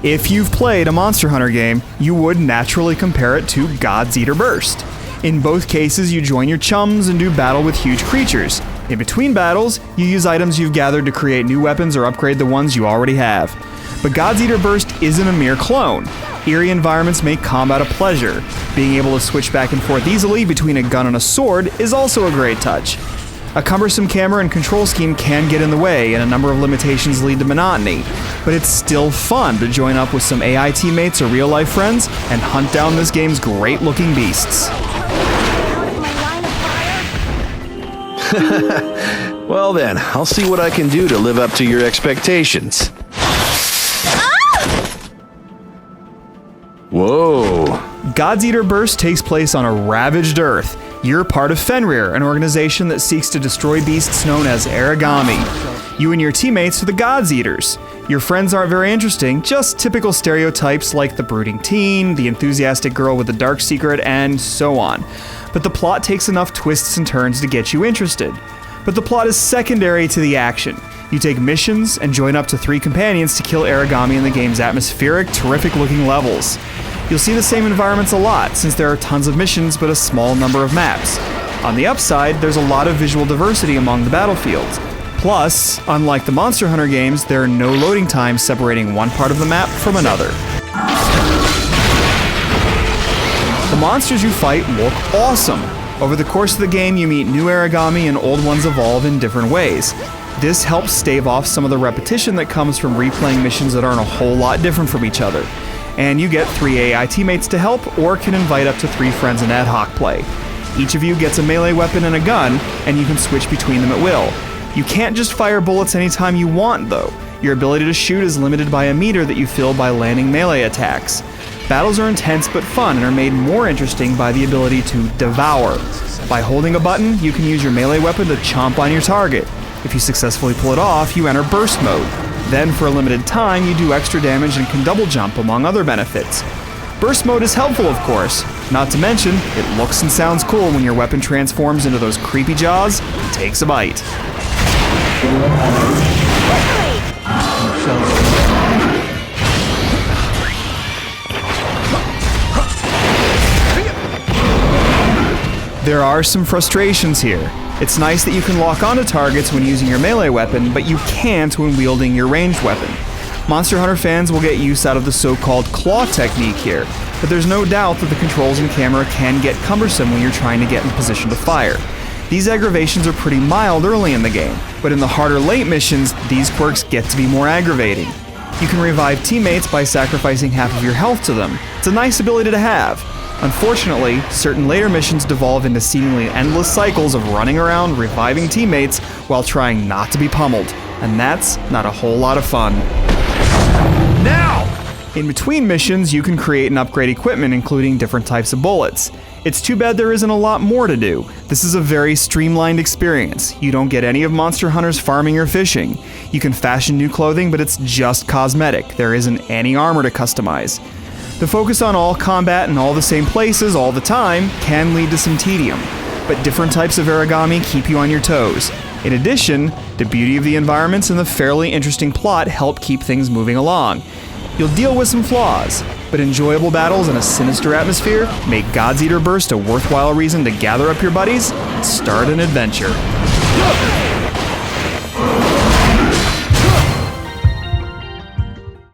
If you've played a Monster Hunter game, you would naturally compare it to God's Eater Burst. In both cases, you join your chums and do battle with huge creatures. In between battles, you use items you've gathered to create new weapons or upgrade the ones you already have. But God's Eater Burst isn't a mere clone. Eerie environments make combat a pleasure. Being able to switch back and forth easily between a gun and a sword is also a great touch. A cumbersome camera and control scheme can get in the way, and a number of limitations lead to monotony, but it's still fun to join up with some AI teammates or real-life friends and hunt down this game's great-looking beasts. Well then, I'll see what I can do to live up to your expectations. Whoa! God's Eater Burst takes place on a ravaged Earth. You're part of Fenrir, an organization that seeks to destroy beasts known as Aragami. You and your teammates are the God's Eaters. Your friends aren't very interesting, just typical stereotypes like the brooding teen, the enthusiastic girl with a dark secret, and so on. But the plot takes enough twists and turns to get you interested. But the plot is secondary to the action. You take missions and join up to 3 companions to kill Aragami in the game's atmospheric, terrific-looking levels. You'll see the same environments a lot, since there are tons of missions but a small number of maps. On the upside, there's a lot of visual diversity among the battlefields. Plus, unlike the Monster Hunter games, there are no loading times separating one part of the map from another. The monsters you fight look awesome. Over the course of the game, you meet new Aragami and old ones evolve in different ways. This helps stave off some of the repetition that comes from replaying missions that aren't a whole lot different from each other. And you get 3 AI teammates to help, or can invite up to 3 friends in ad hoc play. Each of you gets a melee weapon and a gun, and you can switch between them at will. You can't just fire bullets anytime you want, though. Your ability to shoot is limited by a meter that you fill by landing melee attacks. Battles are intense but fun and are made more interesting by the ability to devour. By holding a button, you can use your melee weapon to chomp on your target. If you successfully pull it off, you enter burst mode. Then, for a limited time, you do extra damage and can double jump, among other benefits. Burst mode is helpful, of course. Not to mention, it looks and sounds cool when your weapon transforms into those creepy jaws and takes a bite. There are some frustrations here. It's nice that you can lock onto targets when using your melee weapon, but you can't when wielding your ranged weapon. Monster Hunter fans will get use out of the so-called claw technique here, but there's no doubt that the controls and camera can get cumbersome when you're trying to get in position to fire. These aggravations are pretty mild early in the game, but in the harder late missions, these quirks get to be more aggravating. You can revive teammates by sacrificing half of your health to them. It's a nice ability to have. Unfortunately, certain later missions devolve into seemingly endless cycles of running around reviving teammates while trying not to be pummeled, and that's not a whole lot of fun. Now! In between missions, you can create and upgrade equipment, including different types of bullets. It's too bad there isn't a lot more to do. This is a very streamlined experience. You don't get any of Monster Hunter's farming or fishing. You can fashion new clothing, but it's just cosmetic. There isn't any armor to customize. The focus on all combat in all the same places all the time can lead to some tedium, but different types of Aragami keep you on your toes. In addition, the beauty of the environments and the fairly interesting plot help keep things moving along. You'll deal with some flaws, but enjoyable battles and a sinister atmosphere make God's Eater Burst a worthwhile reason to gather up your buddies and start an adventure.